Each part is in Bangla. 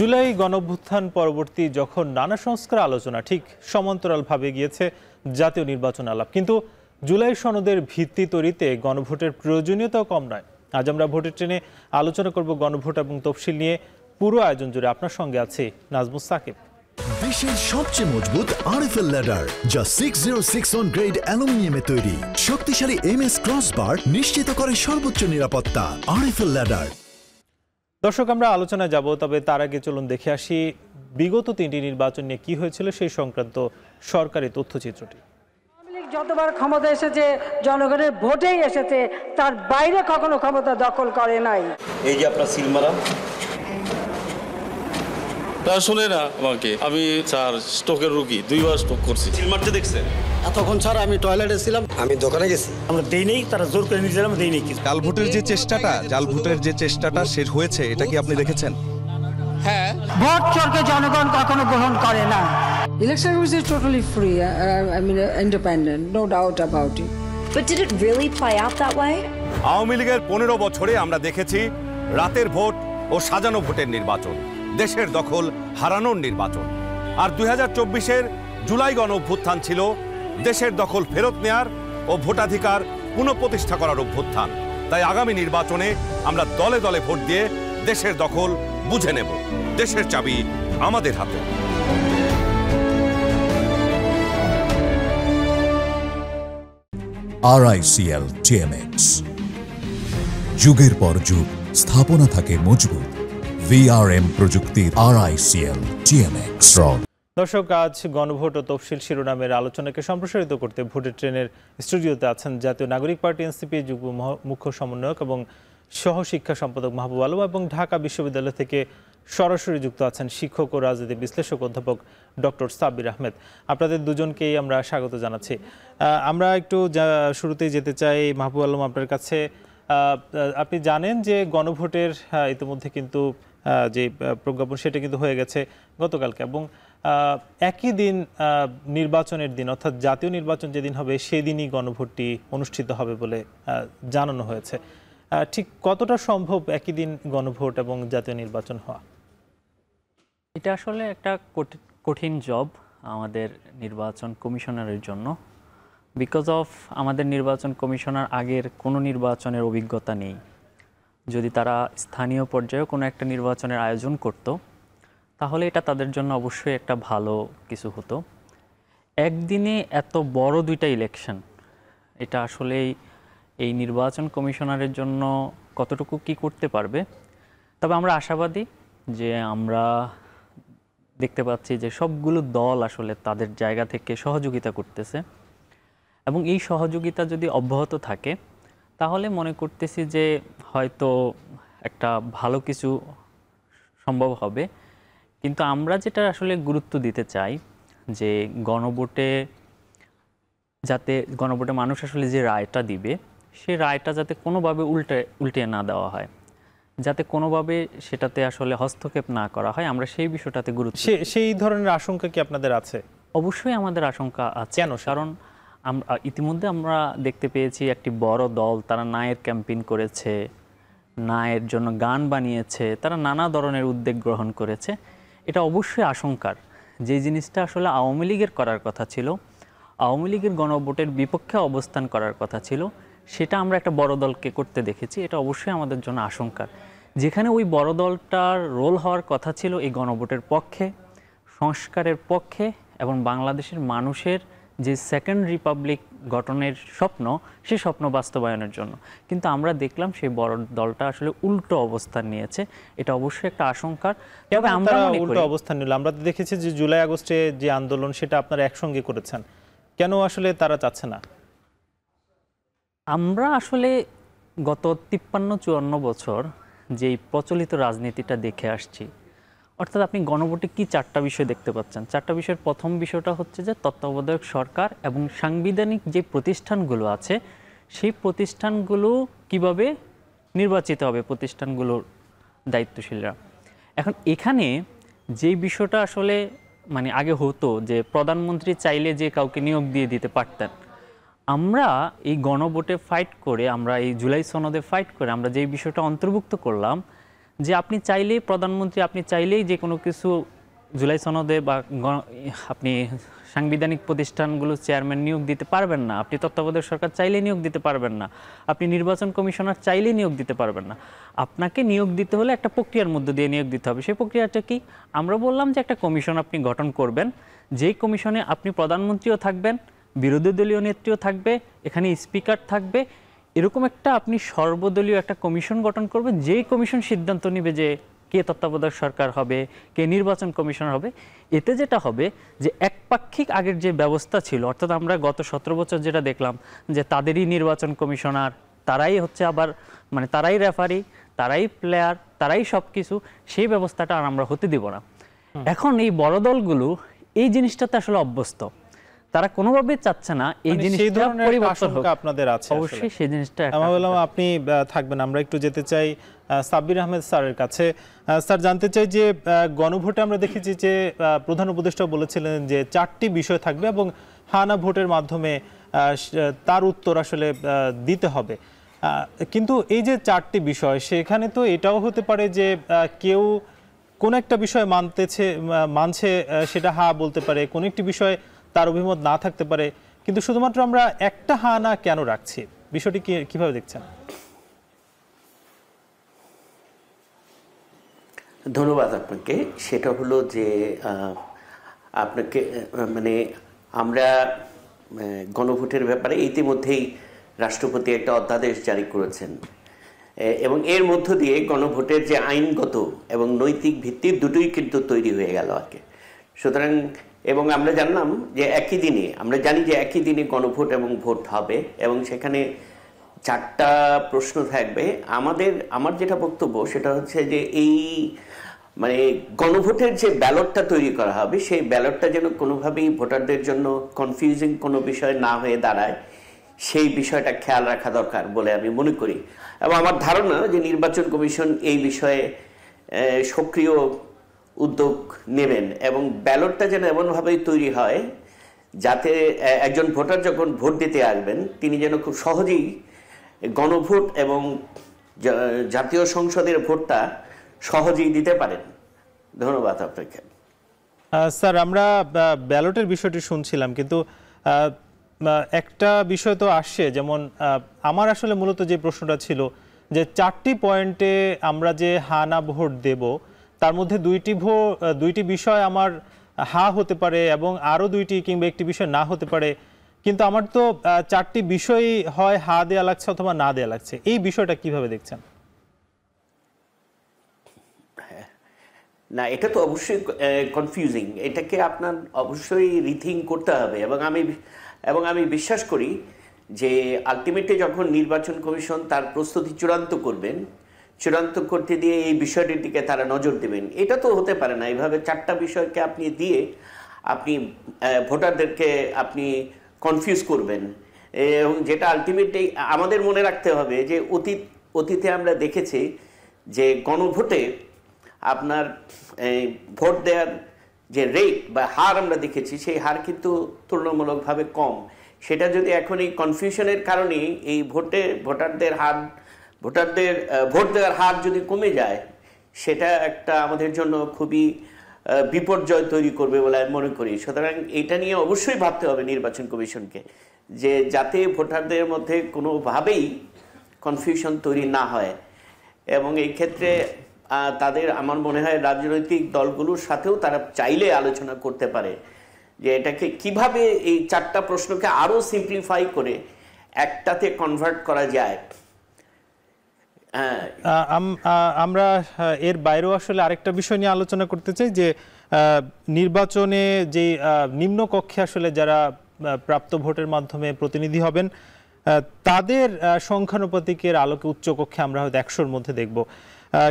জুলাই গণঅভ্যুত্থান পরবর্তী যখন নানা সংস্কার আলোচনা ঠিক সমান্তরালভাবে গিয়েছে জাতীয় নির্বাচন আলাপ, কিন্তু জুলাই সনদের ভিত্তি তৈরিতে গণভোটের প্রয়োজনীয়তাও কম নয়। আজ আমরা ভোটের ট্রেনে আলোচনা করব গণভোট এবং তফসিল নিয়ে। পুরো আয়োজন জুড়ে আপনার সঙ্গে আছে নাজমুস সাকিব। দেশের সবচেয়ে মজবুত আরএফএল ল্যাডার, যা 6061 গ্রেড অ্যালুমিনিয়ামে তৈরি। শক্তিশালী এমএস ক্রসবার নিশ্চিত করে সর্বোচ্চ নিরাপত্তা। RFL ladder. দর্শক, আমরা আলোচনায় যাব, তবে তার আগে চলুন দেখে আসি বিগত 3টি নির্বাচন নিয়ে কি হয়েছিল সেই সংক্রান্ত সরকারি তথ্যচিত্রটি। যতবার ক্ষমতা এসেছে জনগণের ভোটেই এসেছে, তার বাইরে কখনো ক্ষমতা দখল করে নাই। এই যে আপনার সিলমারা শুনে না আমাকে, আমি স্যার স্ট্রোকের রোগী, 2 বার স্ট্রোক করছি। সিলমারটা দেখছেন? এতক্ষণ স্যার আমি টয়লেটে ছিলাম, আমি দোকানে গেছি। আমরা দেই নেই, তারা জোর করে নিয়েছিলাম, দেই নেই। জাল ভোটের যে চেষ্টাটা শেষ হয়েছে, এটা কি আপনি দেখেছেন? হ্যাঁ, ভোট চোরকে জনগণ কখনো গ্রহণ করে না। Election was totally free, independent, no doubt about it. But did it really play out that way? Awami লীগের 15 বছরে আমরা দেখেছি রাতের ভোট ও সাজানো ভোটের নির্বাচন, দেশের দখল হারানোর নির্বাচন। আর 2024-এর জুলাই গণ অভ্যুত্থান ছিল দেশের দখল ফেরত নেয়ার ও ভোটাধিকার পুনঃপ্রতিষ্ঠা করার অভ্যুত্থান। তাই আগামী নির্বাচনে আমরা দলে দলে ভোট দিয়ে দেশের দখল বুঝে নেব। দেশের চাবি আমাদের হাতে। RICL TMX, যুগের পর যুগ স্থাপনা থাকে মজবুত। VRM প্রযুক্তির RICL TMX। দর্শক, আজ গণভোট ও তফসিল শিরোনামের আলোচনাকে সম্প্রসারিত করতে ভোটের ট্রেনের স্টুডিওতে আছেন জাতীয় নাগরিক পার্টি এনসিপি যুগ্ম মুখ্য সমন্বয়ক এবং সহ শিক্ষা সম্পাদক মাহবুব আলম, এবং ঢাকা বিশ্ববিদ্যালয় থেকে সরাসরি যুক্ত আছেন শিক্ষক ও রাজনীতি বিশ্লেষক অধ্যাপক ডক্টর সাব্বির আহমেদ। আপনাদের দুজনকেই আমরা স্বাগত জানাচ্ছি। আমরা একটু শুরুতেই যেতে চাই মাহবুব আলম, আপনার কাছে। আপনি জানেন যে গণভোটের ইতিমধ্যে কিন্তু যে প্রজ্ঞাপন সেটা কিন্তু হয়ে গেছে গতকালকে, এবং একই দিন নির্বাচনের দিন অর্থাৎ জাতীয় নির্বাচন যেদিন হবে সেদিনই গণভোটটি অনুষ্ঠিত হবে বলে জানানো হয়েছে। ঠিক কতটা সম্ভব একই দিন গণভোট এবং জাতীয় নির্বাচন হওয়া? এটা আসলে একটা কঠিন জব আমাদের নির্বাচন কমিশনারের জন্য, বিকজ অফ আমাদের নির্বাচন কমিশনার আগের কোনো নির্বাচনের অভিজ্ঞতা নেই। যদি তারা স্থানীয় পর্যায়ে কোনো একটা নির্বাচনের আয়োজন করত, তাহলে এটা তাদের জন্য অবশ্যই একটা ভালো কিছু হতো। একদিনে এত বড় 2টা ইলেকশন, এটা আসলেই এই নির্বাচন কমিশনারের জন্য কতটুকু কি করতে পারবে। তবে আমরা আশাবাদী যে আমরা দেখতে পাচ্ছি যে সবগুলো দল আসলে তাদের জায়গা থেকে সহযোগিতা করতেছে, এবং এই সহযোগিতা যদি অব্যাহত থাকে তাহলে মনে করতেছি যে হয়তো একটা ভালো কিছু সম্ভব হবে। কিন্তু আমরা যেটা আসলে গুরুত্ব দিতে চাই যে গণভোটে মানুষ আসলে যে রায়টা দিবে, সেই রায়টা যাতে কোনোভাবে উল্টে না দেওয়া হয়, যাতে কোনোভাবে সেটাতে আসলে হস্তক্ষেপ না করা হয়, আমরা সেই বিষয়টাতে গুরুত্ব। সেই ধরনের আশঙ্কা কি আপনাদের আছে? অবশ্যই আমাদের আশঙ্কা আছে। কেন? কারণ ইতিমধ্যে আমরা দেখতে পেয়েছি একটি বড় দল তারা নায়ের ক্যাম্পেইন করেছে, নায়ের জন্য গান বানিয়েছে, তারা নানা ধরনের উদ্যোগ গ্রহণ করেছে। এটা অবশ্যই আশঙ্কার। যে জিনিসটা আসলে আওয়ামী লীগের করার কথা ছিল, আওয়ামী লীগের গণভোটের বিপক্ষে অবস্থান করার কথা ছিল, সেটা আমরা একটা বড় দলকে করতে দেখেছি। এটা অবশ্যই আমাদের জন্য আশঙ্কার। যেখানে ওই বড় দলটার রোল হওয়ার কথা ছিল এই গণভোটের পক্ষে, সংস্কারের পক্ষে, এবং বাংলাদেশের মানুষের যে সেকেন্ড রিপাবলিক গঠনের স্বপ্ন, সেই স্বপ্ন বাস্তবায়নের জন্য। কিন্তু আমরা দেখলাম সেই বড় দলটা আসলে উল্টো অবস্থান নিয়েছে। এটা অবশ্যই একটা আশঙ্কার। তবে আমরা উল্টো অবস্থান নিল। আমরা দেখেছি যে জুলাই আগস্টে যে আন্দোলন সেটা আপনারা একসঙ্গে করেছেন, কেন আসলে তারা চাচ্ছে না? আমরা আসলে গত 53-54 বছর যেই প্রচলিত রাজনীতিটা দেখে আসছি, অর্থাৎ আপনি গণভোটে কি 4টা বিষয় দেখতে পাচ্ছেন। 4টা বিষয়ের প্রথম বিষয়টা হচ্ছে যে তত্ত্বাবধায়ক সরকার এবং সাংবিধানিক যে প্রতিষ্ঠানগুলো আছে সেই প্রতিষ্ঠানগুলো কিভাবে নির্বাচিত হবে, প্রতিষ্ঠানগুলোর দায়িত্বশীলরা। এখন এখানে যেই বিষয়টা আসলে আগে হতো যে প্রধানমন্ত্রী চাইলে যে কাউকে নিয়োগ দিয়ে দিতে পারতেন, আমরা এই গণভোটে ফাইট করে, আমরা এই জুলাই সনদে ফাইট করে আমরা যেই বিষয়টা অন্তর্ভুক্ত করলাম যে আপনি চাইলেই প্রধানমন্ত্রী, আপনি চাইলেই যে কোনো কিছু জুলাই সনদে বা আপনি সাংবিধানিক প্রতিষ্ঠানগুলো চেয়ারম্যান নিয়োগ দিতে পারবেন না, আপনি তত্ত্বাবধায়ক সরকার চাইলেই নিয়োগ দিতে পারবেন না, আপনি নির্বাচন কমিশনার চাইলেই নিয়োগ দিতে পারবেন না। আপনাকে নিয়োগ দিতে হলে একটা প্রক্রিয়ার মধ্য দিয়ে নিয়োগ দিতে হবে। সেই প্রক্রিয়াটা কি? আমরা বললাম যে একটা কমিশন আপনি গঠন করবেন, যেই কমিশনে আপনি প্রধানমন্ত্রীও থাকবেন, বিরোধী দলীয় নেত্রীও থাকবে, এখানে স্পিকার থাকবে, এরকম একটা আপনি সর্বদলীয় একটা কমিশন গঠন করবেন, যেই কমিশন সিদ্ধান্ত নেবে যে কে তত্ত্বাবধায়ক সরকার হবে, কে নির্বাচন কমিশনার হবে। এতে যেটা হবে যে একপাক্ষিক আগের যে ব্যবস্থা ছিল, অর্থাৎ আমরা গত 17 বছর যেটা দেখলাম যে তাদেরই নির্বাচন কমিশনার, তারাই হচ্ছে আবার মানে তারাই রেফারি, তারাই প্লেয়ার, তারাই সব কিছু, সেই ব্যবস্থাটা আর আমরা হতে দিব না। এখন এই বড় দলগুলো এই জিনিসটাতে আসলে অভ্যস্ত, তারা কোনোভাবে চাচ্ছে না এই জিনিসটা পরিবর্তন হোক। আপনাদের আছে অবশ্যই সেই জিনিসটা। আমি বললাম আপনি থাকবেন, আমরা একটু যেতে চাই সাব্বির আহমেদ স্যারের কাছে। স্যার, জানতে চাই যে গণভোটে আমরা দেখেছি যে প্রধান উপদেষ্টা বলেছিলেন যে 4টি বিষয় থাকবে এবং হানা ভোটের মাধ্যমে তার উত্তর আসলে দিতে হবে, কিন্তু এই যে 4টি বিষয়, সেখানে তো এটাও হতে পারে যে কেউ কোন একটা বিষয় মানছে সেটা হা বলতে পারে, কোন একটি বিষয় তার অভিমত না থাকতে পারে, কিন্তু শুধুমাত্র আমরা একটা হা না কেন রাখছি? বিষয়টি কিভাবে দেখছেন? ধন্যবাদ আপনাকে। সেটা হলো যে আপনাকে মানে আমরা গণভোটের ব্যাপারে ইতিমধ্যেই রাষ্ট্রপতি একটা অধ্যাদেশ জারি করেছেন এবং এর মধ্য দিয়ে গণভোটের যে আইনগত এবং নৈতিক ভিত্তি দুটোই কিন্তু তৈরি হয়ে গেল আগে। সুতরাং এবং আমরা জানলাম যে একই দিনে, আমরা জানি যে একই দিনে গণভোট এবং ভোট হবে এবং সেখানে 4টা প্রশ্ন থাকবে। আমার যেটা বক্তব্য সেটা হচ্ছে যে এই মানে গণভোটের যে ব্যালটটা তৈরি করা হবে, সেই ব্যালটটা যেন কোনোভাবেই ভোটারদের জন্য কনফিউজিং কোনো বিষয় না হয়ে দাঁড়ায়, সেই বিষয়টা খেয়াল রাখা দরকার বলে আমি মনে করি। এবং আমার ধারণা যে নির্বাচন কমিশন এই বিষয়ে সক্রিয় উদ্যোগ নেবেন এবং ব্যালটটা যেন এমনভাবেই তৈরি হয় যাতে একজন ভোটার যখন ভোট দিতে আসবেন তিনি যেন খুব সহজেই গণভোট এবং জাতীয় সংসদের ভোটটা সহজেই দিতে পারেন। ধন্যবাদ আপনাকে। স্যার, আমরা ব্যালটের বিষয়টি শুনছিলাম, কিন্তু একটা বিষয় তো আসছে, যেমন আমার আসলে মূলত যে প্রশ্নটা ছিল যে 4টি পয়েন্টে আমরা যে হা না ভোট দেব, তার মধ্যে 2টি বিষয় আমার হা হতে পারে এবং আরও 2টি কিংবা একটি বিষয় না হতে পারে, কিন্তু আমার তো 4টি বিষয়ই হয় হা দেয়া লাগছে অথবা না দেয়া লাগছে। এই বিষয়টা কিভাবে দেখছেন? না, এটা তো অবশ্যই কনফিউজিং, এটাকে আপনার অবশ্যই রিথিং করতে হবে এবং আমি বিশ্বাস করি যে আলটিমেটলি যখন নির্বাচন কমিশন তার প্রস্তুতি চূড়ান্ত করতে দিয়ে এই বিষয়টির দিকে তারা নজর দেবেন। এটা তো হতে পারে না এইভাবে 4টা বিষয়কে আপনি দিয়ে আপনি ভোটারদেরকে আপনি কনফিউজ করবেন, এবং যেটা আলটিমেটলি আমাদের মনে রাখতে হবে যে অতীতে আমরা দেখেছি যে গণভোটে আপনার ভোট দেওয়ার যে রেট বা হার আমরা দেখেছি, সেই হার কিন্তু তুলনামূলকভাবে কম। সেটা যদি এখন এই কনফিউশনের কারণে এই ভোটারদের ভোট দেওয়ার হার যদি কমে যায়, সেটা একটা আমাদের জন্য খুবই বিপর্যয় তৈরি করবে বলে আমি মনে করি। সুতরাং এইটা নিয়ে অবশ্যই ভাবতে হবে নির্বাচন কমিশনকে, যে যাতে ভোটারদের মধ্যে কোনোভাবেই কনফিউশন তৈরি না হয়। এবং এই ক্ষেত্রে তাদের আমার মনে হয় রাজনৈতিক দলগুলোর সাথেও তারা চাইলে আলোচনা করতে পারে যে এটাকে কিভাবে এই 4টা প্রশ্নকে আরও সিম্পলিফাই করে একটাতে কনভার্ট করা যায়। আমরা এর বাইরেও আসলে আরেকটা বিষয় নিয়ে আলোচনা করতে চাই যে নির্বাচনে যে নিম্নকক্ষে আসলে যারা প্রাপ্ত ভোটের মাধ্যমে প্রতিনিধি হবেন, তাদের সংখ্যানুপাতিকের আলোকে উচ্চকক্ষে আমরা হয়তো 100-র মধ্যে দেখব,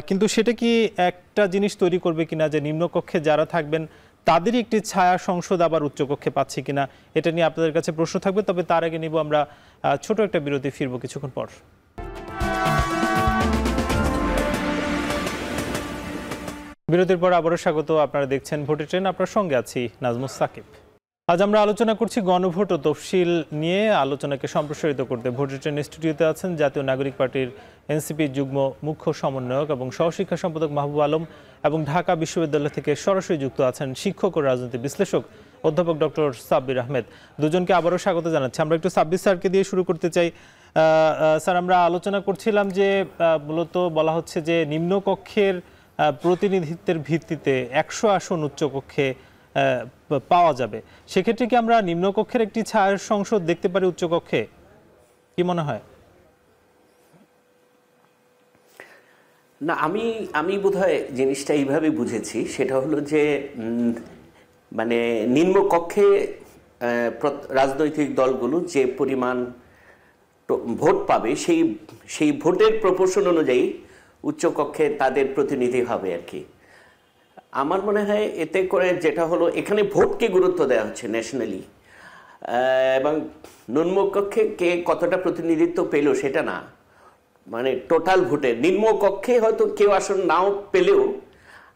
কিন্তু সেটা কি একটা জিনিস তৈরি করবে কিনা যে নিম্নকক্ষে যারা থাকবেন তাদেরই একটি ছায়া সংসদ আবার উচ্চকক্ষে পাচ্ছে কিনা, এটা নিয়ে আপনাদের কাছে প্রশ্ন থাকবে। তবে তার আগে নিব আমরা ছোট একটা বিরতি, ফিরবো কিছুক্ষণ পর। বিরতির পর আবারও স্বাগত। আপনারা দেখছেন ভোটের ট্রেন, আপনার সঙ্গে আছি নাজমুস সাকিব। আজ আমরা আলোচনা করছি গণভোট ও তফসিল নিয়ে। আলোচনাকে সম্প্রসারিত করতে ভোটের ট্রেন স্টুডিওতে আছেন জাতীয় নাগরিক পার্টির এনসিপি যুগ্ম মুখ্য সমন্বয়ক এবং সহশিক্ষা সম্পাদক মাহবুব আলম, এবং ঢাকা বিশ্ববিদ্যালয় থেকে সরাসরি যুক্ত আছেন শিক্ষক ও রাজনীতি বিশ্লেষক অধ্যাপক ডক্টর সাব্বির আহমেদ। দুজনকে আবারও স্বাগত জানাচ্ছি। আমরা একটু সাব্বির স্যারকে দিয়ে শুরু করতে চাই। স্যার, আমরা আলোচনা করছিলাম যে মূলত বলা হচ্ছে যে নিম্নকক্ষের প্রতিনিধিত্বের ভিত্তিতে 100 আসন উচ্চকক্ষে পাওয়া যাবে। সেক্ষেত্রে কি আমরা নিম্নকক্ষের একটি ছায়ার সংসদ দেখতে পারি উচ্চকক্ষে? কি মনে হয়? না, আমি বোধহয় জিনিসটা এইভাবে বুঝেছি, সেটা হলো যে মানে নিম্নকক্ষে রাজনৈতিক দলগুলো যে পরিমাণ ভোট পাবে সেই ভোটের প্রপোর্শন অনুযায়ী উচ্চকক্ষে তাদের প্রতিনিধি হবে আর কি। আমার মনে হয় এতে করে যেটা হলো, এখানে ভোটকে গুরুত্ব দেওয়া হচ্ছে ন্যাশনালি, এবং নিম্নকক্ষে কে কতটা প্রতিনিধিত্ব পেল সেটা না, মানে টোটাল ভোটের নিম্নকক্ষে হয়তো কেউ আসন নাও পেলেও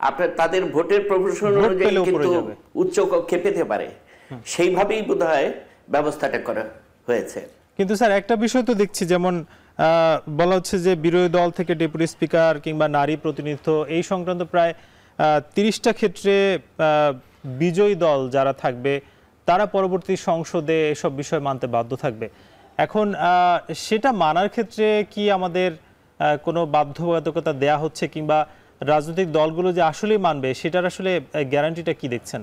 আপনার তাদের ভোটের প্রপোর্শন অনুযায়ী কিন্তু উচ্চকক্ষে পেতে পারে। সেইভাবেই বোধহয় ব্যবস্থাটা করা হয়েছে। কিন্তু স্যার, একটা বিষয় তো দেখছি, যেমন বলা হচ্ছে যে বিরোধী দল থেকে ডেপুটি স্পিকার কিংবা নারী প্রতিনিধিত্ব এই সংক্রান্ত প্রায় 30টা ক্ষেত্রে বিজয়ী দল যারা থাকবে তারা পরবর্তী সংসদে এসব বিষয় মানতে বাধ্য থাকবে। এখন সেটা মানার ক্ষেত্রে কি আমাদের কোনো বাধ্যবাধকতা দেয়া হচ্ছে, কিংবা রাজনৈতিক দলগুলো যে আসলেই মানবে সেটার আসলে গ্যারান্টিটা কি দেখছেন?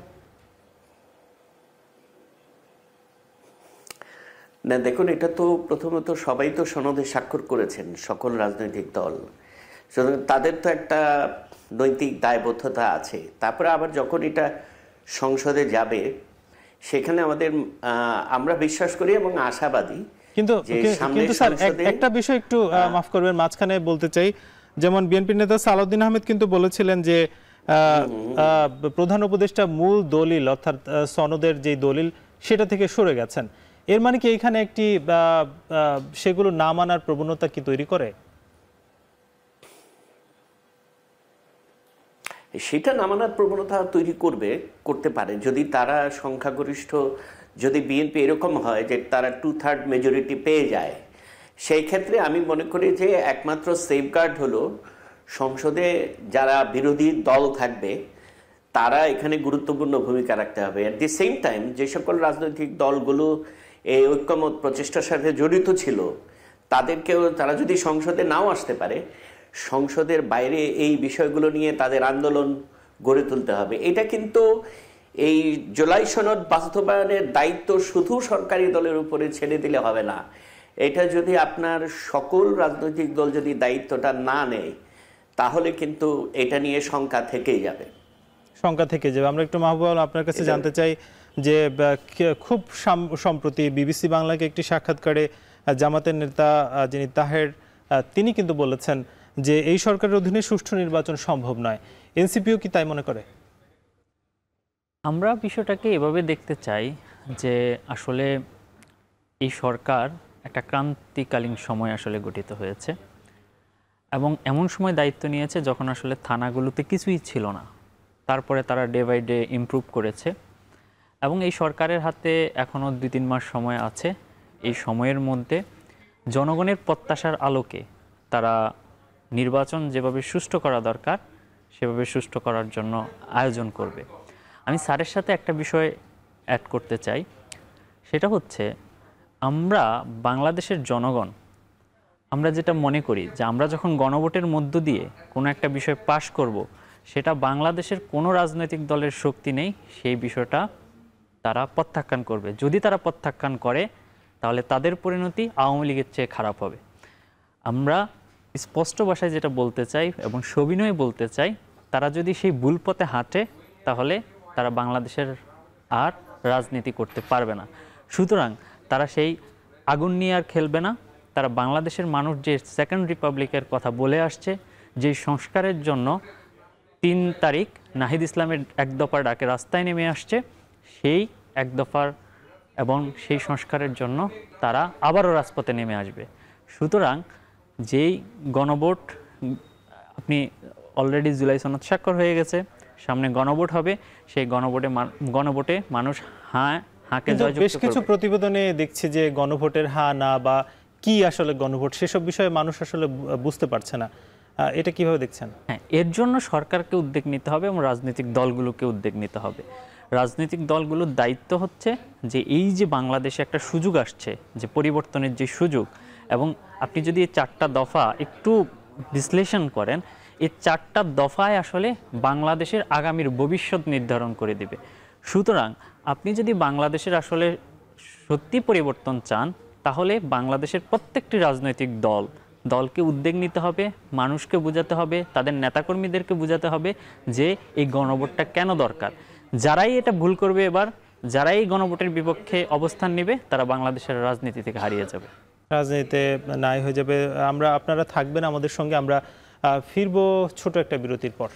না দেখুন, এটা তো প্রথমত সবাই তো সনদে স্বাক্ষর করেছেন, সকল রাজনৈতিক দল, সুতরাং তাদের তো একটা নৈতিক দায়বদ্ধতা আছে। তারপরে আবার যখন এটা সংসদে যাবে সেখানে আমরা বিশ্বাস করি এবং আশাবাদী। কিন্তু স্যার, একটা বিষয় একটু মাফ করবেন, মাঝখানে বলতে চাই, যেমন বিএনপি নেতা সালাউদ্দিন আহমেদ কিন্তু বলেছিলেন যে প্রধান উপদেষ্টা মূল দলিল অর্থাৎ সনদের যে দলিল সেটা থেকে সরে গেছেন। এর মানে কি এখানে একটি সেগুলো না মানার প্রবণতা কি তৈরি করে? সেটা না মানার প্রবণতা তৈরি করতে পারে যদি তারা সংখ্যাগরিষ্ঠ, যদি বিএনপি এরকম হয় যে তারা 2/3 মেজরিটি পেয়ে যায়। সেই ক্ষেত্রে আমি মনে করি যে একমাত্র সেফগার্ড হলো সংসদে যারা বিরোধী দল থাকবে তারা এখানে গুরুত্বপূর্ণ ভূমিকা রাখতে হবে। অ্যাট দি সেম টাইম যে সকল রাজনৈতিক দলগুলো এই ঐক্যমত প্রচেষ্টার সাথে জড়িত ছিল তারা যদি সংসদে নাও আসতে পারে, সংসদের বাইরে এই বিষয়গুলো নিয়ে তাদের আন্দোলন গড়ে তুলতে হবে। এটা কিন্তু এই জুলাই সনদ বাস্তবায়নের দায়িত্ব শুধু সরকারি দলের উপরে ছেড়ে দিলে হবে না। এটা যদি আপনার সকল রাজনৈতিক দল যদি দায়িত্বটা না নেয় তাহলে কিন্তু এটা নিয়ে শঙ্কা থেকেই যাবে। আমরা একটু মাহবুব আলম আপনার কাছে জানতে চাই যে খুব সম্প্রতি বিবিসি বাংলাকে একটি সাক্ষাৎকারে জামাতের নেতা যিনি তাহের, তিনি কিন্তু বলেছেন যে এই সরকারের অধীনে সুষ্ঠু নির্বাচন সম্ভব নয়। এনসিপিও কি তাই মনে করে? আমরা বিষয়টাকে এভাবে দেখতে চাই যে আসলে এই সরকার একটা ক্রান্তিকালীন সময় আসলে গঠিত হয়েছে, এবং এমন সময় দায়িত্ব নিয়েছে যখন আসলে থানাগুলোতে কিছুই ছিল না। তারপরে তারা ডে বাই ডে ইমপ্রুভ করেছে, এবং এই সরকারের হাতে এখনও 2-3 মাস সময় আছে। এই সময়ের মধ্যে জনগণের প্রত্যাশার আলোকে তারা নির্বাচন যেভাবে সুষ্ঠু করা দরকার সেভাবে সুষ্ঠু করার জন্য আয়োজন করবে। আমি স্যারের সাথে একটা বিষয় অ্যাড করতে চাই, সেটা হচ্ছে আমরা বাংলাদেশের জনগণ, আমরা যেটা মনে করি যে আমরা যখন গণভোটের মধ্য দিয়ে কোনো একটা বিষয় পাশ করব, সেটা বাংলাদেশের কোনো রাজনৈতিক দলের শক্তি নেই, সেই বিষয়টা তারা প্রত্যাখ্যান করবে। যদি তারা প্রত্যাখ্যান করে তাহলে তাদের পরিণতি আওয়ামী লীগের চেয়ে খারাপ হবে। আমরা স্পষ্ট ভাষায় যেটা বলতে চাই এবং সবিনয়ে বলতে চাই, তারা যদি সেই ভুল পথে হাঁটে তাহলে তারা বাংলাদেশের আর রাজনীতি করতে পারবে না। সুতরাং তারা সেই আগুন নিয়ে আর খেলবে না। তারা বাংলাদেশের মানুষ যে সেকেন্ড রিপাবলিকের কথা বলে আসছে, যেই সংস্কারের জন্য 3 তারিখ নাহিদ ইসলামের এক দফার ডাকে রাস্তায় নেমে আসছে, সেই এক দফার এবং সেই সংস্কারের জন্য তারা আবারও রাজপথে নেমে আসবে। সুতরাং যেই গণভোট, আপনি অলরেডি জুলাই সনদ স্বাক্ষর হয়ে গেছে, সামনে গণভোট হবে, সেই গণভোটে মানুষ হাঁকে কিন্তু জয়যুক্ত বেশ কিছু করবে। প্রতিবেদনে দেখছি যে গণভোটের হা না বা কি আসলে গণভোট সেসব বিষয়ে মানুষ আসলে বুঝতে পারছে না। এটা কিভাবে দেখছেন? হ্যাঁ, এর জন্য সরকারকে উদ্যোগ নিতে হবে এবং রাজনৈতিক দলগুলোকে উদ্যোগ নিতে হবে। রাজনৈতিক দলগুলোর দায়িত্ব হচ্ছে যে এই যে বাংলাদেশে একটা সুযোগ আসছে, যে পরিবর্তনের যে সুযোগ, এবং আপনি যদি এই 4টা দফা একটু বিশ্লেষণ করেন, এই 4টা দফায় আসলে বাংলাদেশের আগামীর ভবিষ্যৎ নির্ধারণ করে দিবে। সুতরাং আপনি যদি বাংলাদেশের আসলে সত্যি পরিবর্তন চান, তাহলে বাংলাদেশের প্রত্যেকটি রাজনৈতিক দলকে উদ্যোগ নিতে হবে, মানুষকে বোঝাতে হবে, তাদের নেতাকর্মীদেরকে বোঝাতে হবে যে এই গণভোটটা কেন দরকার। যারাই এটা ভুল করবে এবার, যারাই এই গণভোটের বিপক্ষে অবস্থান নেবে, তারা বাংলাদেশের রাজনীতি থেকে হারিয়ে যাবে, রাজনীতিতে নাই হয়ে যাবে। আপনারা থাকবেন আমাদের সঙ্গে, আমরা ফিরবো ছোট একটা বিরতির পর।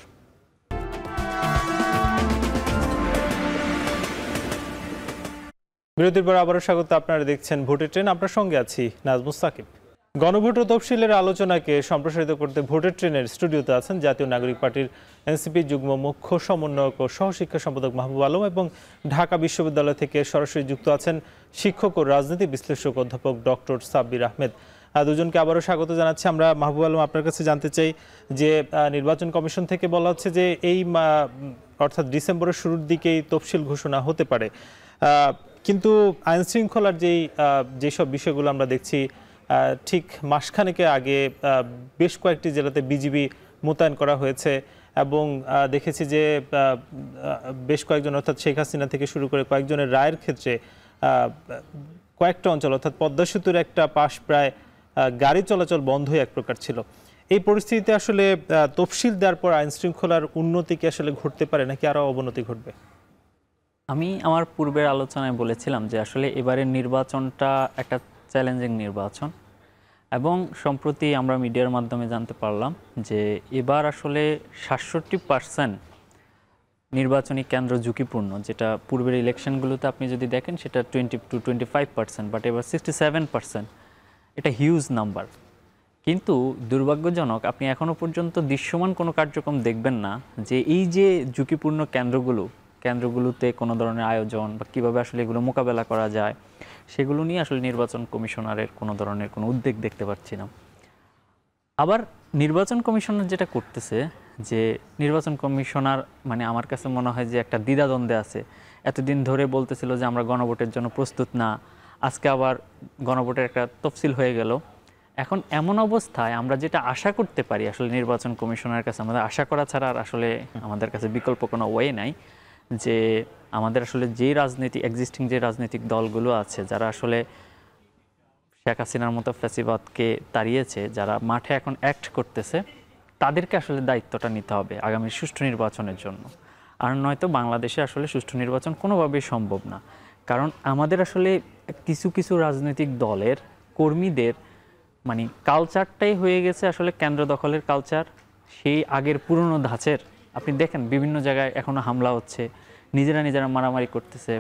বিরতির পর আবারও স্বাগত। আপনারা দেখছেন ভোটের ট্রেন, আপনার সঙ্গে আছি নাজমুস সাকিব। গণভোট ও তফসিলের আলোচনাকে সম্প্রসারিত করতে ভোটের ট্রেনের স্টুডিওতে আছেন জাতীয় নাগরিক পার্টির এনসিপি যুগ্ম মুখ্য সমন্বয়ক ও সহশিক্ষা সম্পাদক মাহবুব আলম, এবং ঢাকা বিশ্ববিদ্যালয় থেকে সরাসরি যুক্ত আছেন শিক্ষক ও রাজনীতি বিশ্লেষক অধ্যাপক ডক্টর সাব্বির আহমেদ। দুজনকে আবারও স্বাগত জানাচ্ছি। আমরা মাহবুব আলম, আপনার কাছে জানতে চাই যে নির্বাচন কমিশন থেকে বলা হচ্ছে যে এই অর্থাৎ ডিসেম্বরের শুরুর দিকেই তফসিল ঘোষণা হতে পারে, কিন্তু আইন শৃঙ্খলার যেসব বিষয়গুলো আমরা দেখছি, ঠিক মাসখানেকের আগে বেশ কয়েকটি জেলাতে বিজিবি মোতায়েন করা হয়েছে, এবং দেখেছি যে বেশ কয়েকজন অর্থাৎ শেখ হাসিনা থেকে শুরু করে কয়েকজনের রায়ের ক্ষেত্রে কয়েকটা অঞ্চল অর্থাৎ পদ্মা সেতুর একটা পাশ প্রায় গাড়ি চলাচল বন্ধই এক প্রকার ছিল। এই পরিস্থিতিতে আসলে তফসিল দেওয়ার পর আইন শৃঙ্খলার উন্নতি কি আসলে ঘটতে পারে নাকি আরও অবনতি ঘটবে? আমি আমার পূর্বের আলোচনায় বলেছিলাম যে আসলে এবারের নির্বাচনটা একটা চ্যালেঞ্জিং নির্বাচন, এবং সম্প্রতি আমরা মিডিয়ার মাধ্যমে জানতে পারলাম যে এবার আসলে ৬৭% নির্বাচনী কেন্দ্র ঝুঁকিপূর্ণ, যেটা পূর্বের ইলেকশনগুলোতে আপনি যদি দেখেন সেটা 20-25%, বাট এবার 67%। এটা হিউজ নাম্বার। কিন্তু দুর্ভাগ্যজনক, আপনি এখনও পর্যন্ত দৃশ্যমান কোনো কার্যক্রম দেখবেন না যে এই যে ঝুঁকিপূর্ণ কেন্দ্রগুলোতে কোনো ধরনের আয়োজন বা কীভাবে আসলে এগুলো মোকাবেলা করা যায়, সেগুলো নিয়ে আসলে নির্বাচন কমিশনারের কোনো ধরনের কোনো উদ্যোগ দেখতে পাচ্ছি না। আবার নির্বাচন কমিশনার যেটা করতেছে, যে নির্বাচন কমিশনার মানে আমার কাছে মনে হয় যে একটা দ্বিধাদ্বন্দ্বে আছে। এতদিন ধরে বলতেছিল যে আমরা গণভোটের জন্য প্রস্তুত না, আজকে আবার গণভোটের একটা তফসিল হয়ে গেল। এখন এমন অবস্থায় আমরা যেটা আশা করতে পারি আসলে নির্বাচন কমিশনারের কাছে, আমাদের আশা করা ছাড়া আর আসলে আমাদের কাছে বিকল্প কোনো ওয়ে নাই, যে আমাদের আসলে যে এক্সিস্টিং যে রাজনৈতিক দলগুলো আছে, যারা আসলে শেখ হাসিনার মতো ফ্যাসিবাদকে তাড়িয়েছে, যারা মাঠে এখন অ্যাক্ট করতেছে, তাদেরকে আসলে দায়িত্বটা নিতে হবে আগামী সুষ্ঠু নির্বাচনের জন্য। আর নয়তো বাংলাদেশে আসলে সুষ্ঠু নির্বাচন কোনোভাবেই সম্ভব না। কারণ আমাদের আসলে কিছু কিছু রাজনৈতিক দলের কর্মীদের মানে কালচারটাই হয়ে গেছে আসলে কেন্দ্র দখলের কালচার, সেই আগের পুরনো ধাঁচের। আপনি দেখেন বিভিন্ন জায়গায় এখনও হামলা হচ্ছে, নিজেরা মারামারি করতেছে,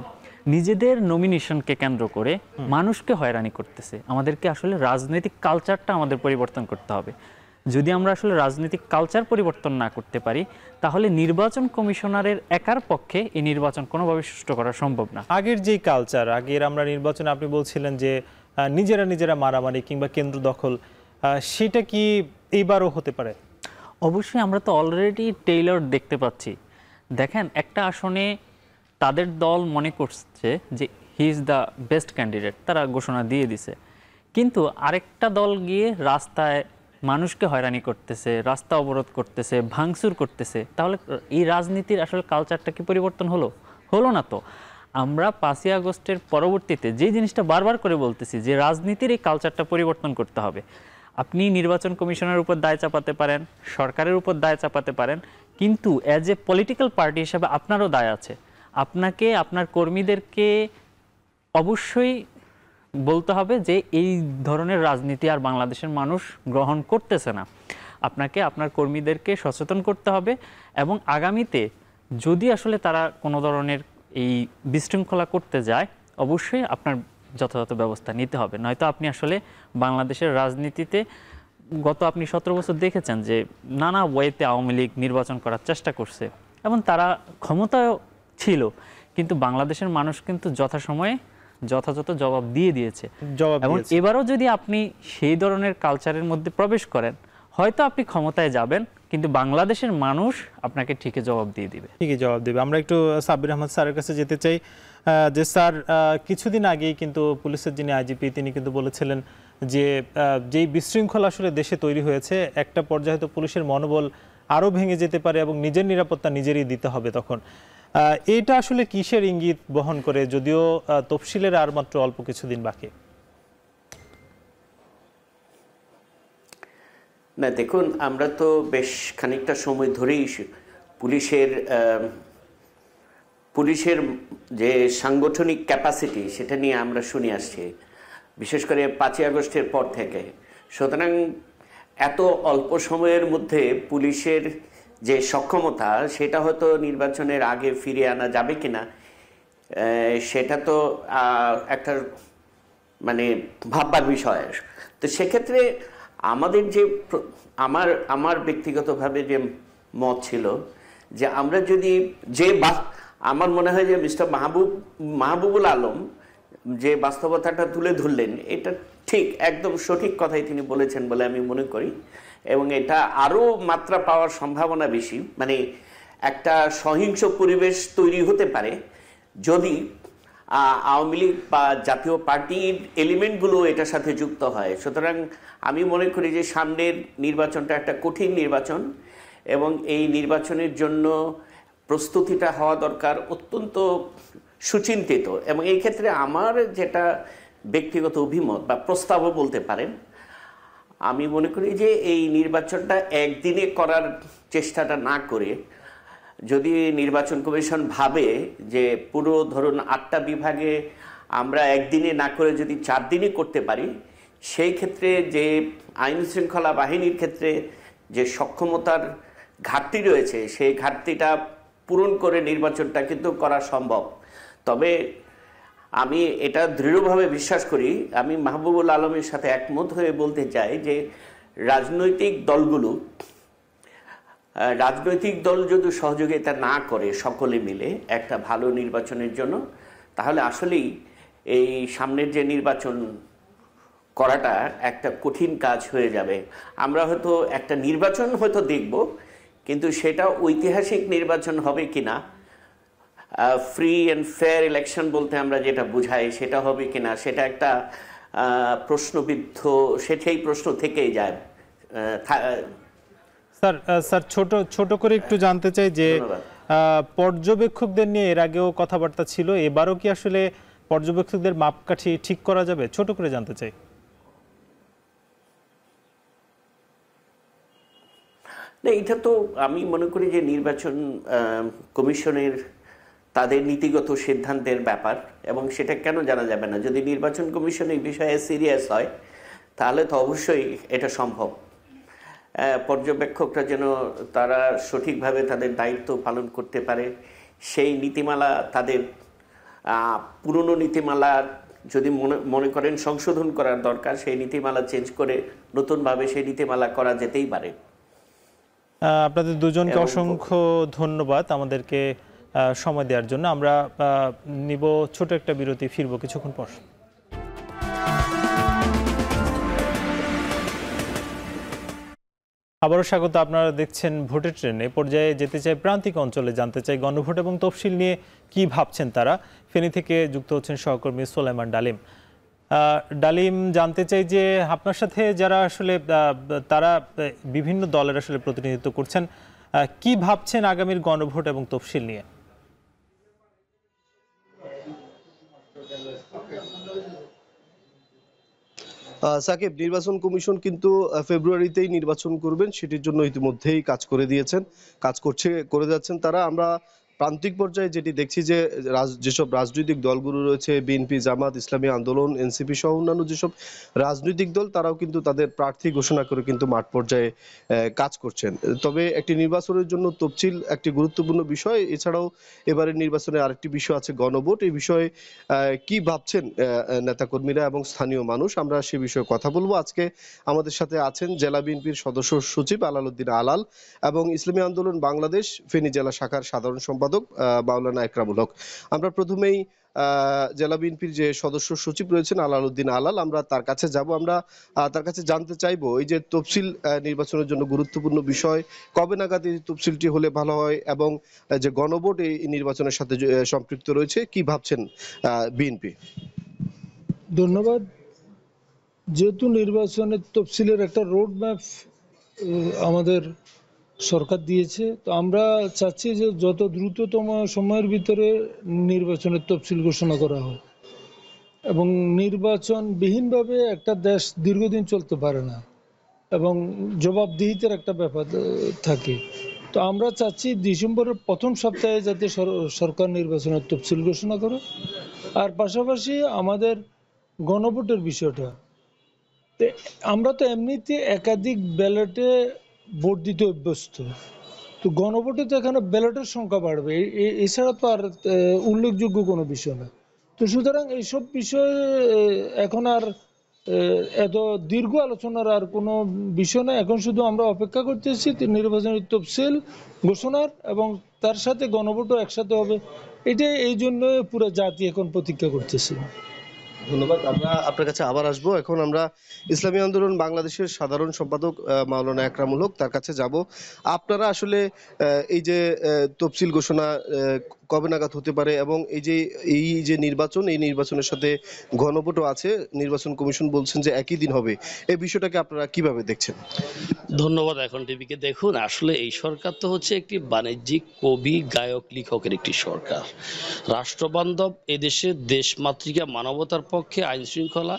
নিজেদের নমিনেশনকে কেন্দ্র করে মানুষকে হয়রানি করতেছে। আমাদেরকে আসলে রাজনৈতিক কালচারটা আমাদের পরিবর্তন করতে হবে। যদি আমরা আসলে রাজনৈতিক কালচার পরিবর্তন না করতে পারি, তাহলে নির্বাচন কমিশনারের একার পক্ষে এই নির্বাচন কোনোভাবে সুষ্ঠু করা সম্ভব না। আগের যেই কালচার, আগের আমরা নির্বাচনে আপনি বলছিলেন যে নিজেরা মারামারি কিংবা কেন্দ্র দখল, সেটা কি এইবারও হতে পারে? অবশ্যই, আমরা তো অলরেডি টেইলর দেখতে পাচ্ছি। দেখেন, একটা আসনে তাদের দল মনে করছে যে he is the best candidate, তারা ঘোষণা দিয়ে দিছে, কিন্তু আরেকটা দল গিয়ে রাস্তায় মানুষকে হয়রানি করতেছে, রাস্তা অবরোধ করতেছে, ভাঙচুর করতেছে। তাহলে এই রাজনীতির আসলে কালচারটা কি পরিবর্তন হলো না? তো আমরা 5ই আগস্টের পরবর্তীতে যে জিনিসটা বারবার করে বলতেছি যে রাজনীতির এই কালচারটা পরিবর্তন করতে হবে। আপনি নির্বাচন কমিশনের উপর দায় চাপাতে পারেন, সরকারের উপর দায় চাপাতে পারেন, কিন্তু অ্যাজ এ পলিটিক্যাল পার্টি হিসাবে আপনারও দায় আছে। আপনাকে আপনার কর্মীদেরকে অবশ্যই বলতে হবে যে এই ধরনের রাজনীতি আর বাংলাদেশের মানুষ গ্রহণ করতেছে না। আপনাকে আপনার কর্মীদেরকে সচেতন করতে হবে, এবং আগামীতে যদি আসলে তারা কোনো ধরনের এই বিশৃঙ্খলা করতে যায়, অবশ্যই আপনার যথাযথ ব্যবস্থা নিতে হবে। নয়তো আপনি আসলে বাংলাদেশের রাজনীতিতে গত আপনি 17 বছর দেখেছেন যে নানা ওয়েতে আওয়ামী লীগ নির্বাচন করার চেষ্টা করছে, এবং তারা ক্ষমতায় ছিল, কিন্তু বাংলাদেশের মানুষ কিন্তু যথাসময়ে যথাযথ জবাব দিয়ে দিয়েছে। এবং দিয়েছে। এবারও যদি আপনি সেই ধরনের কালচারের মধ্যে প্রবেশ করেন, হয়তো আপনি ক্ষমতায় যাবেন, কিন্তু বাংলাদেশের মানুষ আপনাকে ঠিকই জবাব দিয়ে দিবে। ঠিকই জবাব দেবে। আমরা একটু সাব্বির আহমদ স্যারের কাছে যেতে চাই যে স্যার, কিছুদিন আগেই কিন্তু পুলিশের যিনি আইজিপি তিনি কিন্তু বলেছিলেন যে যেই বিশৃঙ্খলা আসলে দেশে তৈরি হয়েছে, একটা পর্যায়ে তো পুলিশের মনোবল আরও ভেঙে যেতে পারে এবং নিজের নিরাপত্তা নিজেরই দিতে হবে তখন। এটা আসলে কিসের ইঙ্গিত বহন করে, যদিও তফসিলের আর মাত্র অল্প কিছুদিন বাকি? না দেখুন, আমরা তো বেশ খানিকটা সময় ধরেই পুলিশের যে সাংগঠনিক ক্যাপাসিটি সেটা নিয়ে আমরা শুনে আসছি, বিশেষ করে 5ই আগস্টের পর থেকে। সুতরাং এত অল্প সময়ের মধ্যে পুলিশের যে সক্ষমতা সেটা হয়তো নির্বাচনের আগে ফিরিয়ে আনা যাবে কিনা সেটা তো একটা মানে ভাববার বিষয়। তো সেক্ষেত্রে আমাদের যে আমার ব্যক্তিগতভাবে যে মত ছিল যে আমরা যদি আমার মনে হয় যে মিস্টার মাহবুবুল আলম যে বাস্তবতাটা তুলে ধরলেন, এটা ঠিক একদম সঠিক কথাই তিনি বলেছেন বলে আমি মনে করি। এবং এটা আরও মাত্রা পাওয়ার সম্ভাবনা বেশি, মানে একটা সহিংস পরিবেশ তৈরি হতে পারে যদি আওয়ামী লীগ বা জাতীয় পার্টির এলিমেন্টগুলো এটার সাথে যুক্ত হয়। সুতরাং আমি মনে করি যে সামনের নির্বাচনটা একটা কঠিন নির্বাচন এবং এই নির্বাচনের জন্য প্রস্তুতিটা হওয়া দরকার অত্যন্ত সুচিন্তিত। এবং এই ক্ষেত্রে আমার যেটা ব্যক্তিগত অভিমত বা প্রস্তাবও বলতে পারেন, আমি মনে করি যে এই নির্বাচনটা একদিনে করার চেষ্টাটা না করে যদি নির্বাচন কমিশন ভাবে যে পুরো ধরুন 8টা বিভাগে আমরা একদিনে না করে যদি 4 দিনে করতে পারি, সেই ক্ষেত্রে যে আইন শৃঙ্খলা বাহিনীর ক্ষেত্রে যে সক্ষমতার ঘাটতি রয়েছে সেই ঘাটতিটা পূরণ করে নির্বাচনটা কিন্তু করা সম্ভব। তবে আমি এটা দৃঢ়ভাবে বিশ্বাস করি, আমি মাহবুবুল আলমের সাথে একমত হয়ে বলতে চাই যে রাজনৈতিক দল যদি সহযোগিতা না করে সকলে মিলে একটা ভালো নির্বাচনের জন্য, তাহলে আসলেই এই সামনের যে নির্বাচন করাটা একটা কঠিন কাজ হয়ে যাবে। আমরা হয়তো একটা নির্বাচন হয়তো দেখব, কিন্তু সেটা ঐতিহাসিক নির্বাচন হবে কিনা, ফ্রি অ্যান্ড ফেয়ার ইলেকশন বলতে আমরা যেটা বুঝাই সেটা হবে কিনা, সেটা একটা প্রশ্নবিদ্ধ, সেটাই প্রশ্ন থেকেই যায়। স্যার ছোট করে একটু জানতে চাই যে পর্যবেক্ষকদের নিয়ে এর আগেও কথাবার্তা ছিল, এবারও কি আসলে পর্যবেক্ষকদের মাপকাঠি ঠিক করা যাবে? ছোট করে জানতে চাই। না, এটা তো আমি মনে করি যে নির্বাচন কমিশনের তাদের নীতিগত সিদ্ধান্তের ব্যাপার, এবং সেটা কেন জানা যাবে না। যদি নির্বাচন কমিশন এই বিষয়ে সিরিয়াস হয় তাহলে তো অবশ্যই এটা সম্ভব। পর্যবেক্ষকরা যেন তারা সঠিকভাবে তাদের দায়িত্ব পালন করতে পারে, সেই নীতিমালা তাদের পুরনো নীতিমালা যদি মনে করেন সংশোধন করার দরকার, সেই নীতিমালা চেঞ্জ করে নতুনভাবে সেই নীতিমালা করা যেতেই পারে। আপনাদের দুজনকে অসংখ্য ধন্যবাদ আমাদেরকে সময় দেওয়ার জন্য। আমরা নিব ছোট একটা বিরতি, ফিরবো কিছুক্ষণ পর। আবারও স্বাগত। আপনারা দেখছেন ভোটের ট্রেন। এ পর্যায়ে যেতে চাই প্রান্তিক অঞ্চলে, জানতে চাই গণভোট এবং তফসিল নিয়ে কি ভাবছেন তারা। ফেনী থেকে যুক্ত হচ্ছেন সহকর্মী সোলাইমান ডালিম। ডালিম, জানতে চাই যে আপনার সাথে যারা আসলে তারা বিভিন্ন দলের আসলে প্রতিনিধিত্ব করছেন, কি ভাবছেন আগামীর গণভোট এবং তফসিল নিয়ে? সাকিব, নির্বাচন কমিশন কিন্তু ফেব্রুয়ারিতেই নির্বাচন করবেন, সেটির জন্য ইতিমধ্যেই কাজ করে যাচ্ছেন তারা। আমরা প্রান্তিক পর্যায়ে যেটি দেখছি যে যেসব রাজনৈতিক দলগুলো রয়েছে, বিএনপি, জামাত, ইসলামী আন্দোলন, এনসিপি সহ অন্যান্য যেসব রাজনৈতিক দল, তারাও কিন্তু তাদের প্রার্থী ঘোষণা করে কিন্তু মাঠ পর্যায়ে কাজ করছেন। তবে একটি নির্বাচনের জন্য তফসিল একটি গুরুত্বপূর্ণ বিষয়। এছাড়াও এবারের নির্বাচনে আরেকটি বিষয় আছে গণভোট। এই বিষয়ে কি ভাবছেন নেতাকর্মীরা এবং স্থানীয় মানুষ, আমরা সে বিষয়ে কথা বলবো। আজকে আমাদের সাথে আছেন জেলা বিএনপির সদস্য সচিব আলালউদ্দিন আলাল এবং ইসলামী আন্দোলন বাংলাদেশ ফেনী জেলা শাখার সাধারণ সম্পাদক সম্পাদক মাওলানা একরামুল হক। আমরা প্রথমেই জেলা বিএনপির যে সদস্য সচিব রয়েছেন আলালউদ্দিন আলাল, আমরা তার কাছে যাব। আমরা তার কাছে জানতে চাইবো এই যে তফসিল নির্বাচনের জন্য গুরুত্বপূর্ণ বিষয়, কবে নাগাদ এই তফসিলটি হলে ভালো হয় এবং যে গণভোট এই নির্বাচনের সাথে সম্পৃক্ত রয়েছে, কি ভাবছেন বিএনপি? ধন্যবাদ। যেহেতু নির্বাচনের তফসিলের একটা রোড ম্যাপ আমাদের সরকার দিয়েছে, তো আমরা চাচ্ছি যে যত দ্রুততম সময়ের ভিতরে নির্বাচনের তফসিল ঘোষণা করা হয়, এবং নির্বাচনবিহীনভাবে একটা দেশ দীর্ঘদিন চলতে পারে না এবং জবাবদিহিতার একটা ব্যাপার থাকে। তো আমরা চাচ্ছি ডিসেম্বরের প্রথম সপ্তাহে যাতে সরকার নির্বাচনের তফসিল ঘোষণা করে। আর পাশাপাশি আমাদের গণভোটের বিষয়টা, আমরা তো এমনিতে একাধিক ব্যালটে ভোট দিতে অভ্যস্ত, তো গণভোটে তো এখানে ব্যালটের সংখ্যা বাড়বে, এছাড়া তো আর উল্লেখযোগ্য কোনো বিষয় না। তো সুতরাং এইসব বিষয়ে এখন আর এত দীর্ঘ আলোচনার আর কোনো বিষয় না। এখন শুধু আমরা অপেক্ষা করতেছি নির্বাচনের তফসিল ঘোষণার, এবং তার সাথে গণভোটও একসাথে হবে। এই জন্য পুরো জাতি এখন প্রতীক্ষা করতেছি। ধন্যবাদ। আমরা আপনার কাছে আবার আসবো। এখন আমরা ইসলামী আন্দোলন বাংলাদেশের সাধারণ সম্পাদক মাওলানা একরামুল হক, তার কাছে যাব। আপনারা আসলে এই যে তফসিল ঘোষণা কবে নাগাদ হতে পারে এবং এই যে নির্বাচন, এই নির্বাচনের সাথে গণভোটও আছে, নির্বাচন কমিশন বলছেন যে একই দিন হবে, এই বিষয়টাকে আপনারা কিভাবে দেখছেন? ধন্যবাদ এখন টিভিকে। দেখুন, আসলে এই সরকার তো হচ্ছে একটি বাণিজ্যিক কবি, গায়ক, লেখকের একটি সরকার। রাষ্ট্রবান্ধব এদেশে দেশমাতৃকা, মানবতার পক্ষে আইন শৃঙ্খলা,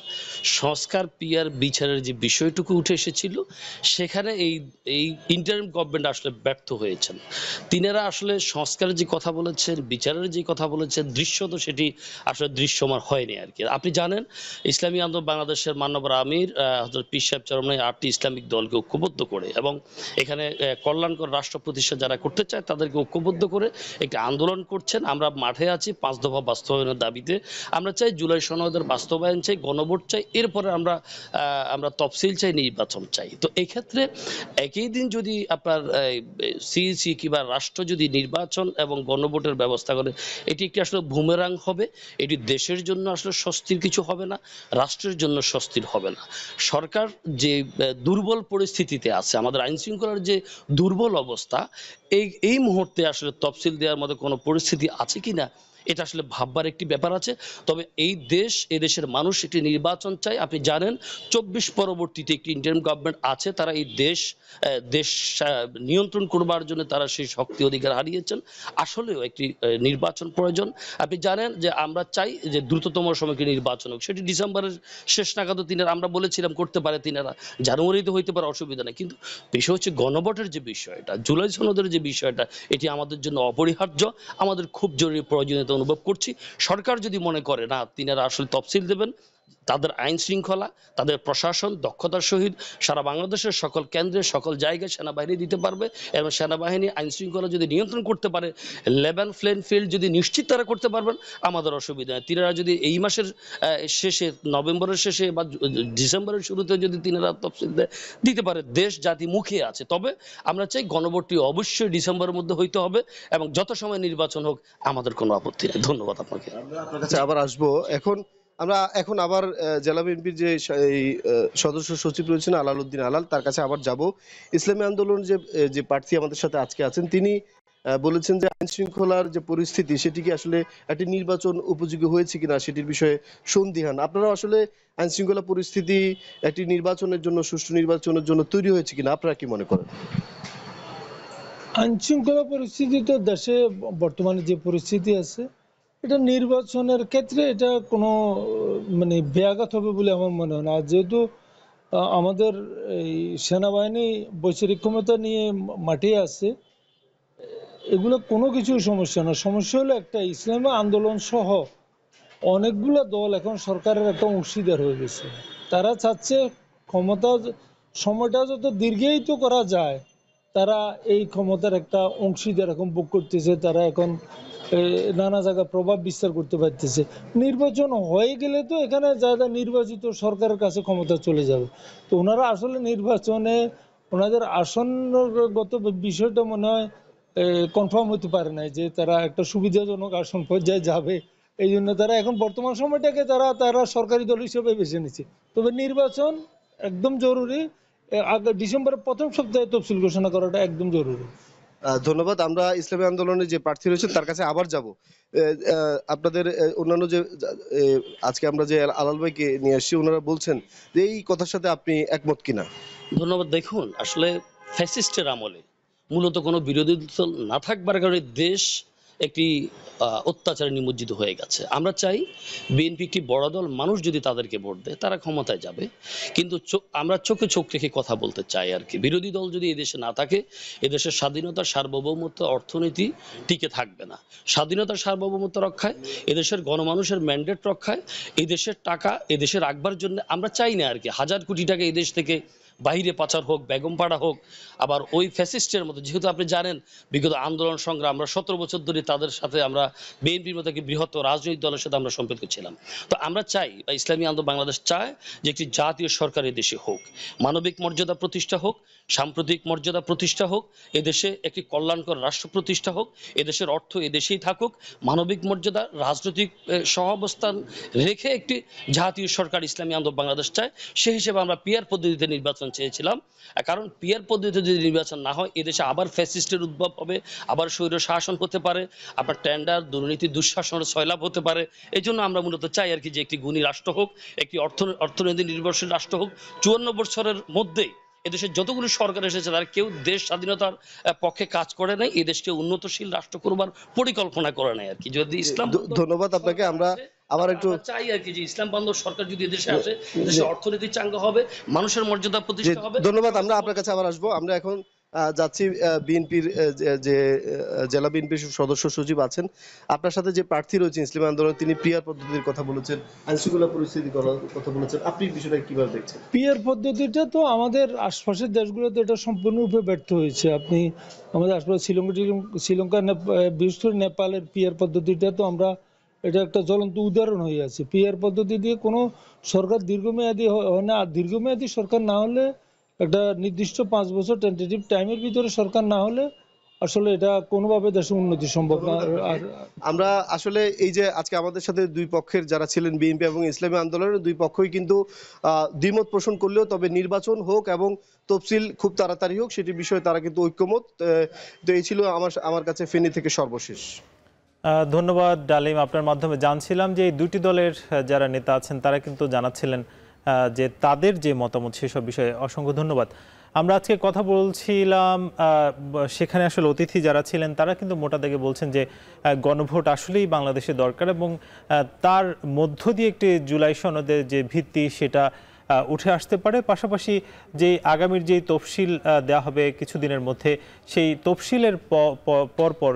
সংস্কার, পিয়ার বিচারের যে বিষয়টুকু উঠে এসেছিল, সেখানে এই ইন্টারিম গভর্নমেন্ট আসলে ব্যর্থ হয়েছেন। তিনারা আসলে সংস্কারের যে কথা বলেছেন, বিচারের যে কথা বলেছেন, দৃশ্যত সেটি আসলে দৃশ্যমান হয়নি আর কি। আপনি জানেন, ইসলামী আন্দোলন বাংলাদেশের মাননীয় আমির হযরত পীর সাহেব চরমনাই 8টি ইসলামিক দলকে ঐক্যবদ্ধ করে এবং এখানে কল্যাণকর রাষ্ট্র প্রতিষ্ঠা যারা করতে চায় তাদেরকে ঐক্যবদ্ধ করে একটি আন্দোলন করছেন। আমরা মাঠে আছি 5 দফা বাস্তবায়নের দাবিতে। আমরা চাই জুলাই সনদের বাস্তবায়ন চাই, গণভোট চাই, এরপরে আমরা তফসিল চাই, নির্বাচন চাই। তো এই ক্ষেত্রে একই দিন যদি আপনার সিইসি কিংবা রাষ্ট্র যদি নির্বাচন এবং গণভোটের ব্যবস্থা করে, এটি একটি আসলে বুমেরাং হবে। এটি দেশের জন্য আসলে স্বস্তির কিছু হবে না, রাষ্ট্রের জন্য স্বস্তির হবে না। সরকার যে দুর্বল পরিস্থিতিতে আছে, আমাদের আইন শৃঙ্খলার যে দুর্বল অবস্থা, এই মুহূর্তে আসলে তফসিল দেওয়ার মতো কোনো পরিস্থিতি আছে কিনা এটা আসলে ভাববার একটি ব্যাপার আছে। তবে এদেশের মানুষ একটি নির্বাচন চাই। আপনি জানেন 24 পরবর্তীতে একটি ইন্টারিম গভর্নমেন্ট আছে, তারা এই দেশ নিয়ন্ত্রণ করবার জন্য তারা সেই শক্তি অধিকার হারিয়েছেন। আসলেও একটি নির্বাচন প্রয়োজন। আপনি জানেন যে আমরা চাই যে দ্রুততম সময়ে একটি নির্বাচন হোক, সেটি ডিসেম্বরের শেষ নাগাদও তিনারা, আমরা বলেছিলাম করতে পারে তিনারা, জানুয়ারিতে হইতে পারে, অসুবিধা নেই। কিন্তু বিষয় হচ্ছে গণভোটের যে বিষয়টা, জুলাই সনদের যে বিষয়টা, এটি আমাদের জন্য অপরিহার্য, আমাদের খুব জরুরি প্রয়োজনীয়তা অনুভব করছি। সরকার যদি মনে করে না তিনারা আসলে তফসিল দেবেন, তাদের আইন শৃঙ্খলা, তাদের প্রশাসন দক্ষতার সহিত সারা বাংলাদেশের সকল কেন্দ্রে, সকল জায়গায় সেনাবাহিনী দিতে পারবে এবং সেনাবাহিনী আইন শৃঙ্খলা যদি নিয়ন্ত্রণ করতে পারে, লেভেল প্লেইং ফিল্ড যদি নিশ্চিত তারা করতে পারবেন, আমাদের অসুবিধা নেই। তিনারা যদি এই মাসের শেষে, নভেম্বরের শেষে বা ডিসেম্বরের শুরুতে যদি তিনারা তফসিল দিতে পারে, দেশ জাতি মুখে আছে। তবে আমরা চাই গণভোটটি অবশ্যই ডিসেম্বরের মধ্যে হইতে হবে এবং যত সময় নির্বাচন হোক, আমাদের কোনো আপত্তি নেই। ধন্যবাদ আপনাকে। আপনার কাছে আবার আসবো। এখন আবার জেলা বিএনপির যে সদস্য সচিব রয়েছেন আলালউদ্দিন আলাল, তার কাছে আবার যাব। ইসলামী আন্দোলন যে প্রার্থী আমাদের সাথে আজকে আছেন, তিনি বলেছেন যে আইন শৃঙ্খলার যে পরিস্থিতি, সেটি কি আসলে একটি নির্বাচন উপযোগী হয়েছে কিনা সেটির বিষয়ে সন্দিহান। আপনারা আসলে আইন শৃঙ্খলা পরিস্থিতি একটি নির্বাচনের জন্য, সুষ্ঠু নির্বাচনের জন্য তৈরি হয়েছে কিনা, আপনারা কি মনে করেন? আইন শৃঙ্খলা পরিস্থিতি তো দেশে বর্তমানে যে পরিস্থিতি আছে, এটা নির্বাচনের ক্ষেত্রে এটা কোনো ব্যাঘাত হবে বলে আমার মনে হয় না। যেহেতু আমাদের এই সেনাবাহিনী বৈচারিক ক্ষমতা নিয়ে মাঠে আছে, এগুলো কোনো কিছুই সমস্যা না। সমস্যা হলো একটা, ইসলামী আন্দোলন সহ অনেকগুলো দল এখন সরকারের একটা অংশীদার হয়ে গেছে। তারা চাচ্ছে সময়টা যত দীর্ঘায়িত করা যায়, তারা এই ক্ষমতার একটা অংশীদার এখন ভোগ করতেছে। তারা এখন নানা জায়গায় প্রভাব বিস্তার করতে পারতেছে। নির্বাচন হয়ে গেলে তো এখানে যারা নির্বাচিত সরকারের কাছে ক্ষমতা চলে যাবে। তো ওনারা আসলে নির্বাচনে ওনাদের আসনগত বিষয়টা মনে হয় কনফার্ম হতে পারে না যে তারা একটা সুবিধাজনক আসন পর্যায়ে যাবে। এই জন্য তারা এখন বর্তমান সময়টাকে তারা সরকারি দল হিসেবে বেছে নিচ্ছে। তবে নির্বাচন একদম জরুরি, ডিসেম্বরের প্রথম সপ্তাহে তফসিল ঘোষণা করাটা একদম জরুরি। ধন্যবাদ। আমরা ইসলামী আন্দোলনের যে প্রার্থী রয়েছেন তার কাছে আবার যাব। আপনাদের অন্যান্য যে আজকে আমরা যে আলাল ভাইকে নিয়ে আসছি, ওনারা বলছেন যে এই কথার সাথে আপনি একমত কিনা? ধন্যবাদ। দেখুন, আসলে ফ্যাসিস্টের আমলে মূলত কোনো বিরোধী দল না থাকবার কারণে দেশ একটি অত্যাচারে নিমজ্জিত হয়ে গেছে। আমরা চাই বিএনপি একটি বড় দল, মানুষ যদি তাদেরকে ভোট দেয় তারা ক্ষমতায় যাবে, কিন্তু আমরা চোখে চোখ রেখে কথা বলতে চাই আর কি। বিরোধী দল যদি এদেশে না থাকে, এদেশের স্বাধীনতা, সার্বভৌমত্ব, অর্থনীতি টিকে থাকবে না। স্বাধীনতার সার্বভৌমত্ব রক্ষায়, এদেশের গণমানুষের ম্যান্ডেট রক্ষায়, এদেশের টাকা এদেশে রাখবার জন্য আমরা চাই না আর কি 1000 কোটি টাকা এদেশ থেকে বাইরে পাচার হোক, বেগমপাড়া হোক। আবার ওই ফ্যাসিস্টের মতো, যেহেতু আপনি জানেন বিগত আন্দোলন সংগ্রাম আমরা 17 বছর ধরে তাদের সাথে, আমরা বিএনপির মতো একটি বৃহত্তর রাজনৈতিক দলের সাথে আমরা সম্পর্ক ছিলাম। তো আমরা চাই, বা ইসলামী আন্দোলন বাংলাদেশ চায় যে একটি জাতীয় সরকার এদেশে হোক, মানবিক মর্যাদা প্রতিষ্ঠা হোক, সাম্প্রতিক মর্যাদা প্রতিষ্ঠা হোক, এদেশে একটি কল্যাণকর রাষ্ট্র প্রতিষ্ঠা হোক, এদেশের অর্থ এদেশেই থাকুক, মানবিক মর্যাদা, রাজনৈতিক সহাবস্থান রেখে একটি জাতীয় সরকার ইসলামী আন্দোলন বাংলাদেশ চায়। সেই হিসেবে আমরা পিয়ার পদ্ধতিতে নির্বাচন চেয়েছিলাম, কারণ পিয়ার পদ্ধতিতে যদি নির্বাচন না হয় এদেশে আবার ফ্যাসিস্টের উদ্ভব হবে, আবার স্বৈর শাসন হতে পারে, আপনার টেন্ডার, দুর্নীতি, দুঃশাসনের সয়লাভ হতে পারে। এই জন্য আমরা মূলত চাই আর কি যে একটি গুণী রাষ্ট্র হোক, একটি অর্থনীতি নির্ভরশীল রাষ্ট্র হোক। 54 বছরের মধ্যে এদেশের যতগুলো সরকার এসেছে তারা কেউ দেশ স্বাধীনতার পক্ষে কাজ করে নাই, এই দেশকে উন্নতশীল রাষ্ট্র করবার পরিকল্পনা করে নাই আর কি। যদি ইসলাম, ধন্যবাদ আপনাকে। আমরা আবার একটু চাই আর কি যে ইসলাম বান্ধব সরকার যদি এদেশে আসে, দেশের অর্থনীতি চাঙ্গা হবে, মানুষের মর্যাদা প্রতিষ্ঠা হবে। ধন্যবাদ। আমরা আপনার কাছে আবার আসবো। আমরা এখন যাচ্ছি বিএনপির যে জেলা বিএনপির সদস্য সচিব আছেন, আপনার সাথে যে প্রার্থী রয়েছেন ইসলামী আন্দোলন, তিনি পিয়ার পদ্ধতির কথা বলেছেন, আইনশৃঙ্খলা পরিস্থিতির কথা বলেছেন, আপনি বিষয়টা কিভাবে দেখছেন? পিয়ার পদ্ধতিটা তো আমাদের আশপাশের দেশগুলোতে এটা সম্পূর্ণরূপে ব্যর্থ হয়েছে। আপনি আমাদের আশপাশে শ্রীলঙ্কা, বিশেষ করে নেপালের পিয়ার পদ্ধতিটা তো এটা একটা জ্বলন্ত উদাহরণ হয়ে আছে। পিয়ার পদ্ধতি দিয়ে কোনো সরকার দীর্ঘমেয়াদী হয় না, আর দীর্ঘমেয়াদী সরকার না হলে, একটা নির্দিষ্ট 5 বছর টেন্টেটিভ টাইমের ভিতরে সরকার না হলে আসলে এটা কোনোভাবে দেশের উন্নতি সম্ভব না। আর আমরা আসলে এই যে আজকে আমাদের সাথে দুই পক্ষের যারা ছিলেন, বিএনপি এবং ইসলামী আন্দোলনের দুই পক্ষই কিন্তু দ্বিমত পোষণ করলেও তবে নির্বাচন হোক এবং তফসিল খুব তাড়াতাড়ি হোক সেটি বিষয়ে তারা কিন্তু ঐক্যমত। তো এই ছিল আমার কাছে ফেনী থেকে সর্বশেষ। ধন্যবাদ ডালিম। আপনার মাধ্যমে জানছিলাম যে এই দুটি দলের যারা নেতা আছেন তারা কিন্তু জানাচ্ছিলেন যে তাদের যে মতামত সেসব বিষয়ে। অসংখ্য ধন্যবাদ। আমরা আজকে কথা বলছিলাম, সেখানে আসলে অতিথি যারা ছিলেন তারা কিন্তু মোটা দাগে বলছেন যে গণভোট আসলেই বাংলাদেশে দরকার এবং তার মধ্য দিয়ে একটি জুলাই সনদের যে ভিত্তি সেটা উঠে আসতে পারে। পাশাপাশি যে আগামীর যেই তফসিল দেওয়া হবে কিছুদিনের মধ্যে, সেই তফসিলের পরপর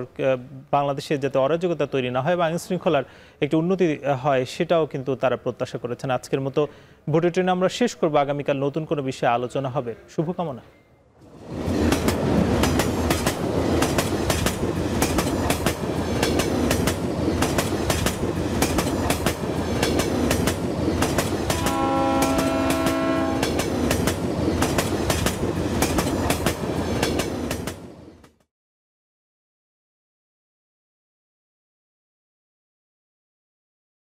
বাংলাদেশে যাতে অরাজকতা তৈরি না হয় বা আইন শৃঙ্খলার একটি উন্নতি হয় সেটাও কিন্তু তারা প্রত্যাশা করেছেন। আজকের মতো ভোটের ট্রেনে আমরা শেষ করবো। আগামীকাল নতুন কোনো বিষয়ে আলোচনা হবে। শুভকামনা।